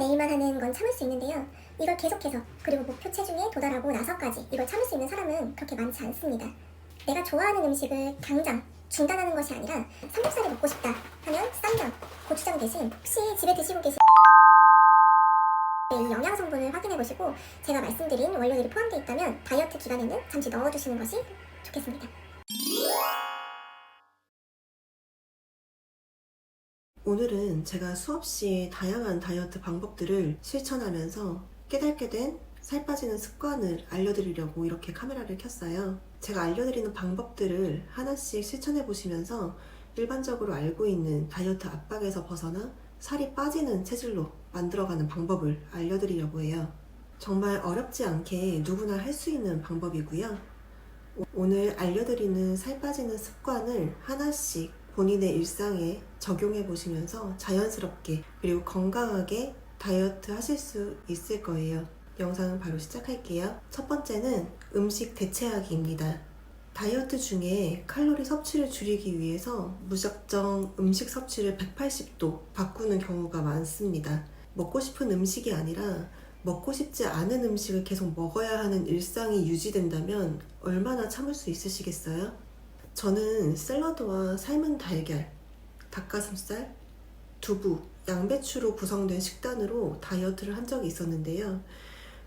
내일만 하는 건 참을 수 있는데요. 이걸 계속해서 그리고 목표 체중에 도달하고 나서까지 이걸 참을 수 있는 사람은 그렇게 많지 않습니다. 내가 좋아하는 음식을 당장 중단하는 것이 아니라 삼겹살이 먹고 싶다 하면 쌈장, 고추장 대신 혹시 집에 드시고 계신 이 영양 성분을 확인해 보시고 제가 말씀드린 원료들이 포함되어 있다면 다이어트 기간에는 잠시 넣어두시는 것이 좋겠습니다. 오늘은 제가 수없이 다양한 다이어트 방법들을 실천하면서 깨닫게 된 살 빠지는 습관을 알려드리려고 이렇게 카메라를 켰어요. 제가 알려드리는 방법들을 하나씩 실천해 보시면서 일반적으로 알고 있는 다이어트 압박에서 벗어나 살이 빠지는 체질로 만들어가는 방법을 알려드리려고 해요. 정말 어렵지 않게 누구나 할 수 있는 방법이고요. 오늘 알려드리는 살 빠지는 습관을 하나씩 본인의 일상에 적용해 보시면서 자연스럽게 그리고 건강하게 다이어트 하실 수 있을 거예요. 영상 바로 시작할게요. 첫 번째는 음식 대체하기입니다. 다이어트 중에 칼로리 섭취를 줄이기 위해서 무작정 음식 섭취를 180도 바꾸는 경우가 많습니다. 먹고 싶은 음식이 아니라 먹고 싶지 않은 음식을 계속 먹어야 하는 일상이 유지된다면 얼마나 참을 수 있으시겠어요? 저는 샐러드와 삶은 달걀, 닭가슴살, 두부, 양배추로 구성된 식단으로 다이어트를 한 적이 있었는데요.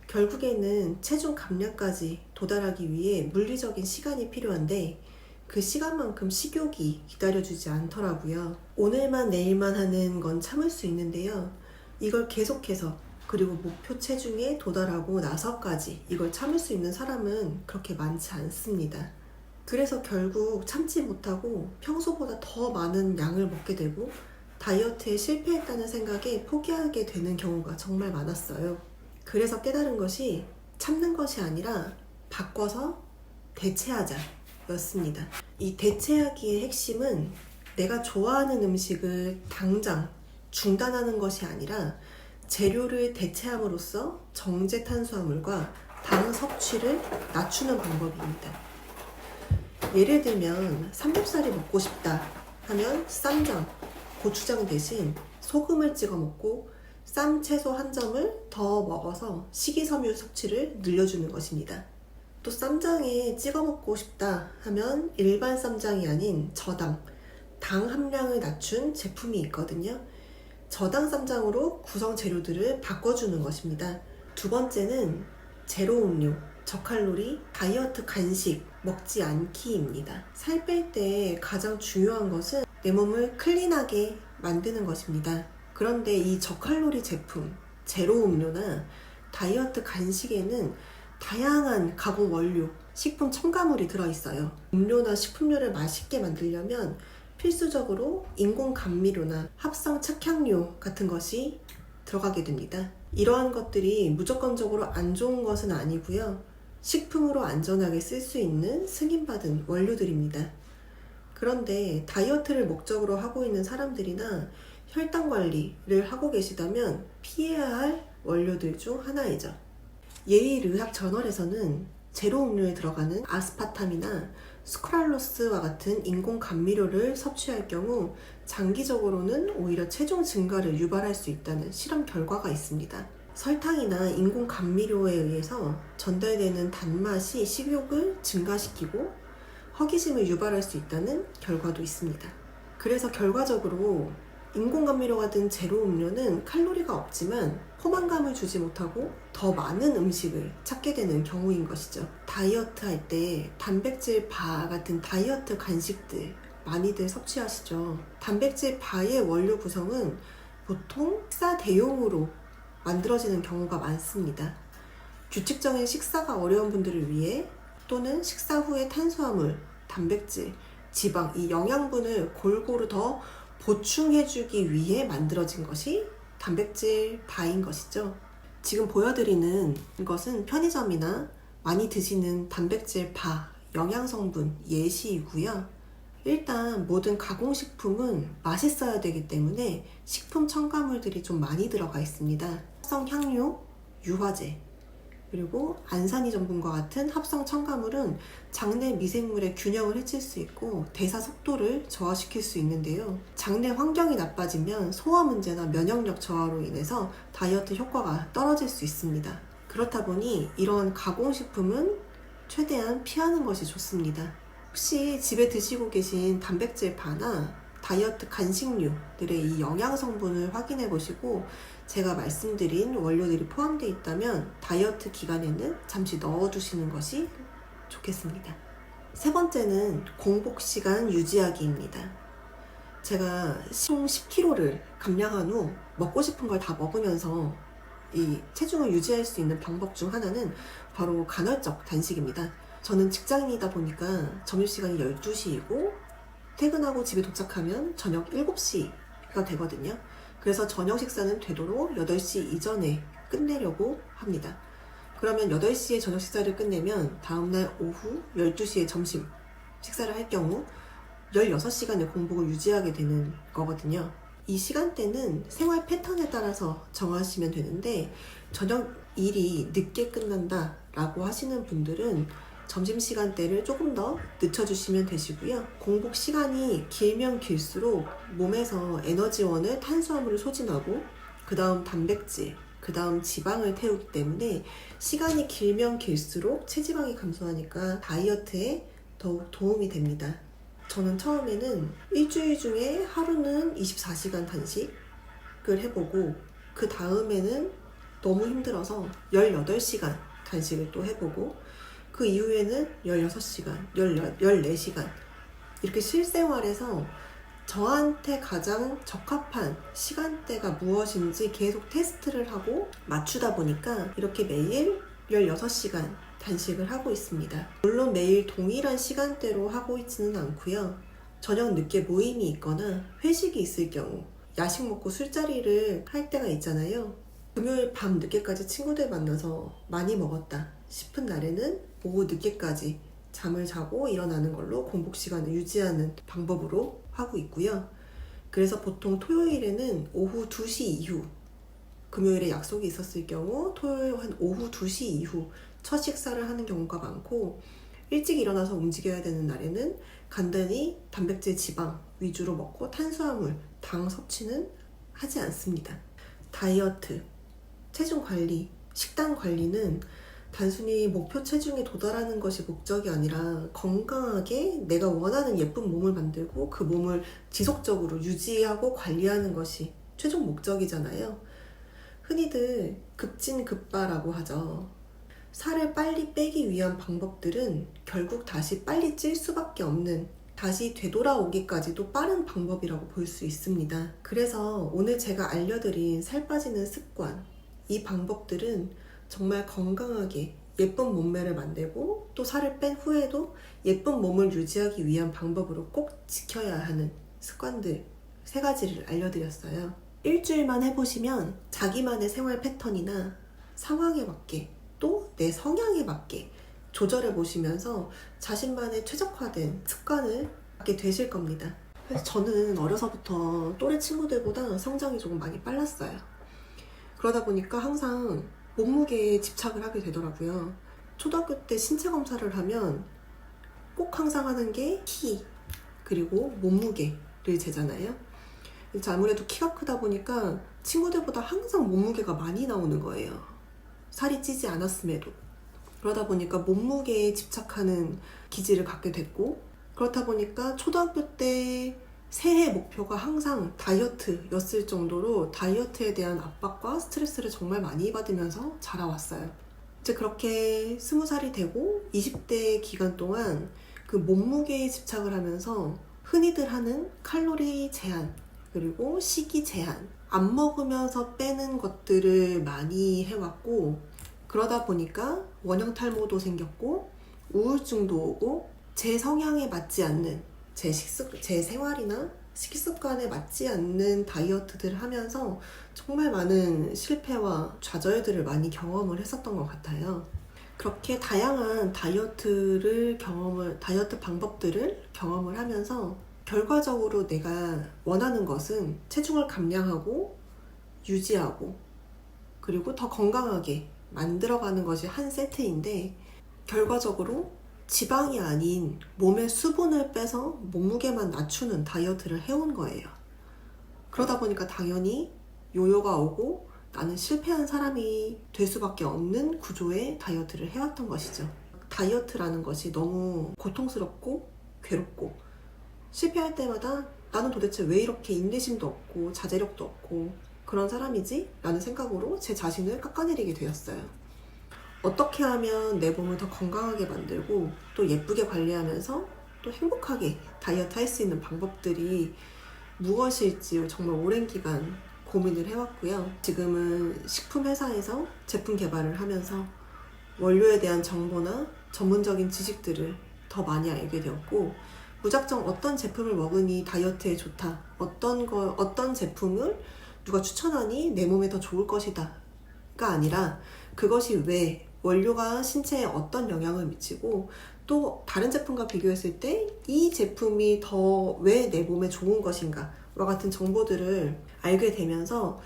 결국에는 체중 감량까지 도달하기 위해 물리적인 시간이 필요한데 그 시간만큼 식욕이 기다려주지 않더라고요. 오늘만 내일만 하는 건 참을 수 있는데요. 이걸 계속해서 그리고 목표 체중에 도달하고 나서까지 이걸 참을 수 있는 사람은 그렇게 많지 않습니다. 그래서 결국 참지 못하고 평소보다 더 많은 양을 먹게 되고 다이어트에 실패했다는 생각에 포기하게 되는 경우가 정말 많았어요. 그래서 깨달은 것이 참는 것이 아니라 바꿔서 대체하자 였습니다. 이 대체하기의 핵심은 내가 좋아하는 음식을 당장 중단하는 것이 아니라 재료를 대체함으로써 정제 탄수화물과 당 섭취를 낮추는 방법입니다. 예를 들면 삼겹살이 먹고 싶다 하면 쌈장, 고추장 대신 소금을 찍어 먹고 쌈 채소 한 점을 더 먹어서 식이섬유 섭취를 늘려주는 것입니다. 또 쌈장에 찍어 먹고 싶다 하면 일반 쌈장이 아닌 저당, 당 함량을 낮춘 제품이 있거든요. 저당 쌈장으로 구성 재료들을 바꿔주는 것입니다. 두 번째는 제로 음료, 저칼로리, 다이어트 간식 먹지 않기입니다. 살 뺄 때 가장 중요한 것은 내 몸을 클린하게 만드는 것입니다. 그런데 이 저칼로리 제품, 제로 음료나 다이어트 간식에는 다양한 가공 원료, 식품 첨가물이 들어있어요. 음료나 식품류를 맛있게 만들려면 필수적으로 인공 감미료나 합성 착향료 같은 것이 들어가게 됩니다. 이러한 것들이 무조건적으로 안 좋은 것은 아니고요. 식품으로 안전하게 쓸 수 있는 승인받은 원료들입니다. 그런데 다이어트를 목적으로 하고 있는 사람들이나 혈당 관리를 하고 계시다면 피해야 할 원료들 중 하나이죠. 예일의학 저널에서는 제로 음료에 들어가는 아스파탐이나 스크랄로스와 같은 인공 감미료를 섭취할 경우 장기적으로는 오히려 체중 증가를 유발할 수 있다는 실험 결과가 있습니다. 설탕이나 인공 감미료에 의해서 전달되는 단맛이 식욕을 증가시키고 허기짐을 유발할 수 있다는 결과도 있습니다. 그래서 결과적으로 인공감미료가 든 제로 음료는 칼로리가 없지만 포만감을 주지 못하고 더 많은 음식을 찾게 되는 경우인 것이죠. 다이어트 할 때 단백질 바 같은 다이어트 간식들 많이들 섭취하시죠. 단백질 바의 원료 구성은 보통 식사 대용으로 만들어지는 경우가 많습니다. 규칙적인 식사가 어려운 분들을 위해 또는 식사 후에 탄수화물, 단백질, 지방 이 영양분을 골고루 더 보충해주기 위해 만들어진 것이 단백질 바인 것이죠. 지금 보여드리는 것은 편의점이나 많이 드시는 단백질 바, 영양성분 예시이고요. 일단 모든 가공식품은 맛있어야 되기 때문에 식품 첨가물들이 좀 많이 들어가 있습니다. 합성 향료, 유화제, 그리고 안산이 전분과 같은 합성 첨가물은 장내 미생물의 균형을 해칠 수 있고 대사 속도를 저하시킬 수 있는데요. 장내 환경이 나빠지면 소화 문제나 면역력 저하로 인해서 다이어트 효과가 떨어질 수 있습니다. 그렇다 보니 이런 가공식품은 최대한 피하는 것이 좋습니다. 혹시 집에 드시고 계신 단백질 바나 다이어트 간식류들의 이 영양 성분을 확인해 보시고 제가 말씀드린 원료들이 포함되어 있다면 다이어트 기간에는 잠시 넣어두시는 것이 좋겠습니다. 세 번째는 공복 시간 유지하기입니다. 제가 총 10kg를 감량한 후 먹고 싶은 걸 다 먹으면서 이 체중을 유지할 수 있는 방법 중 하나는 바로 간헐적 단식입니다. 저는 직장인이다 보니까 점심시간이 12시이고 퇴근하고 집에 도착하면 저녁 7시가 되거든요. 그래서 저녁 식사는 되도록 8시 이전에 끝내려고 합니다. 그러면 8시에 저녁 식사를 끝내면 다음날 오후 12시에 점심 식사를 할 경우 16시간의 공복을 유지하게 되는 거거든요. 이 시간대는 생활 패턴에 따라서 정하시면 되는데 저녁 일이 늦게 끝난다 라고 하시는 분들은 점심시간대를 조금 더 늦춰주시면 되시고요. 공복 시간이 길면 길수록 몸에서 에너지원을 탄수화물을 소진하고 그 다음 단백질, 그 다음 지방을 태우기 때문에 시간이 길면 길수록 체지방이 감소하니까 다이어트에 더욱 도움이 됩니다. 저는 처음에는 일주일 중에 하루는 24시간 단식을 해보고 그 다음에는 너무 힘들어서 18시간 단식을 또 해보고 그 이후에는 16시간, 14시간 이렇게 실생활에서 저한테 가장 적합한 시간대가 무엇인지 계속 테스트를 하고 맞추다 보니까 이렇게 매일 16시간 단식을 하고 있습니다. 물론 매일 동일한 시간대로 하고 있지는 않고요. 저녁 늦게 모임이 있거나 회식이 있을 경우 야식 먹고 술자리를 할 때가 있잖아요. 금요일 밤 늦게까지 친구들 만나서 많이 먹었다 싶은 날에는 오후 늦게까지 잠을 자고 일어나는 걸로 공복 시간을 유지하는 방법으로 하고 있고요. 그래서 보통 토요일에는 오후 2시 이후, 금요일에 약속이 있었을 경우 토요일 한 오후 2시 이후 첫 식사를 하는 경우가 많고, 일찍 일어나서 움직여야 되는 날에는 간단히 단백질 지방 위주로 먹고 탄수화물, 당 섭취는 하지 않습니다. 다이어트, 체중 관리, 식단 관리는 단순히 목표 체중에 도달하는 것이 목적이 아니라 건강하게 내가 원하는 예쁜 몸을 만들고 그 몸을 지속적으로 유지하고 관리하는 것이 최종 목적이잖아요. 흔히들 급진급바라고 하죠. 살을 빨리 빼기 위한 방법들은 결국 다시 빨리 찔 수밖에 없는, 다시 되돌아오기까지도 빠른 방법이라고 볼 수 있습니다. 그래서 오늘 제가 알려드린 살 빠지는 습관, 이 방법들은 정말 건강하게 예쁜 몸매를 만들고 또 살을 뺀 후에도 예쁜 몸을 유지하기 위한 방법으로 꼭 지켜야 하는 습관들 3가지를 알려드렸어요. 일주일만 해보시면 자기만의 생활 패턴이나 상황에 맞게 또 내 성향에 맞게 조절해 보시면서 자신만의 최적화된 습관을 갖게 되실 겁니다. 그래서 저는 어려서부터 또래 친구들보다 성장이 조금 많이 빨랐어요. 그러다 보니까 항상 몸무게에 집착을 하게 되더라고요. 초등학교 때 신체 검사를 하면 꼭 항상 하는 게 키, 그리고 몸무게를 재잖아요. 아무래도 키가 크다 보니까 친구들보다 항상 몸무게가 많이 나오는 거예요. 살이 찌지 않았음에도. 그러다 보니까 몸무게에 집착하는 기질을 갖게 됐고, 그렇다 보니까 초등학교 때 새해 목표가 항상 다이어트였을 정도로 다이어트에 대한 압박과 스트레스를 정말 많이 받으면서 자라왔어요. 이제 그렇게 20살이 되고 20대 기간 동안 그 몸무게에 집착을 하면서 흔히들 하는 칼로리 제한, 그리고 식이 제한, 안 먹으면서 빼는 것들을 많이 해왔고, 그러다 보니까 원형 탈모도 생겼고 우울증도 오고 제 성향에 맞지 않는 제 생활이나 식습관에 맞지 않는 다이어트들을 하면서 정말 많은 실패와 좌절들을 많이 경험을 했었던 것 같아요. 그렇게 다양한 다이어트 방법들을 경험을 하면서 결과적으로 내가 원하는 것은 체중을 감량하고 유지하고 그리고 더 건강하게 만들어가는 것이 한 세트인데 결과적으로 지방이 아닌 몸의 수분을 빼서 몸무게만 낮추는 다이어트를 해온 거예요. 그러다 보니까 당연히 요요가 오고 나는 실패한 사람이 될 수밖에 없는 구조의 다이어트를 해왔던 것이죠. 다이어트라는 것이 너무 고통스럽고 괴롭고 실패할 때마다 나는 도대체 왜 이렇게 인내심도 없고 자제력도 없고 그런 사람이지? 라는 생각으로 제 자신을 깎아내리게 되었어요. 어떻게 하면 내 몸을 더 건강하게 만들고 또 예쁘게 관리하면서 또 행복하게 다이어트 할 수 있는 방법들이 무엇일지 정말 오랜 기간 고민을 해왔고요. 지금은 식품회사에서 제품 개발을 하면서 원료에 대한 정보나 전문적인 지식들을 더 많이 알게 되었고 무작정 어떤 제품을 먹으니 다이어트에 좋다, 어떤 제품을 누가 추천하니 내 몸에 더 좋을 것이다 가 아니라 그것이 왜 원료가 신체에 어떤 영향을 미치고 또 다른 제품과 비교했을 때 이 제품이 더 왜 내 몸에 좋은 것인가 와 같은 정보들을 알게 되면서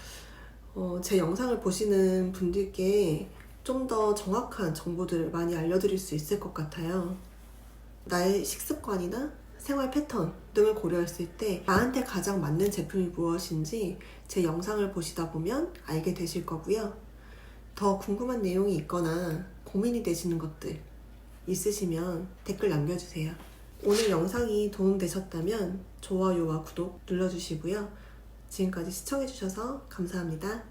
제 영상을 보시는 분들께 좀 더 정확한 정보들을 많이 알려드릴 수 있을 것 같아요. 나의 식습관이나 생활 패턴 등을 고려했을 때 나한테 가장 맞는 제품이 무엇인지 제 영상을 보시다 보면 알게 되실 거고요. 더 궁금한 내용이 있거나 고민이 되시는 것들 있으시면 댓글 남겨주세요. 오늘 영상이 도움되셨다면 좋아요와 구독 눌러주시고요. 지금까지 시청해주셔서 감사합니다.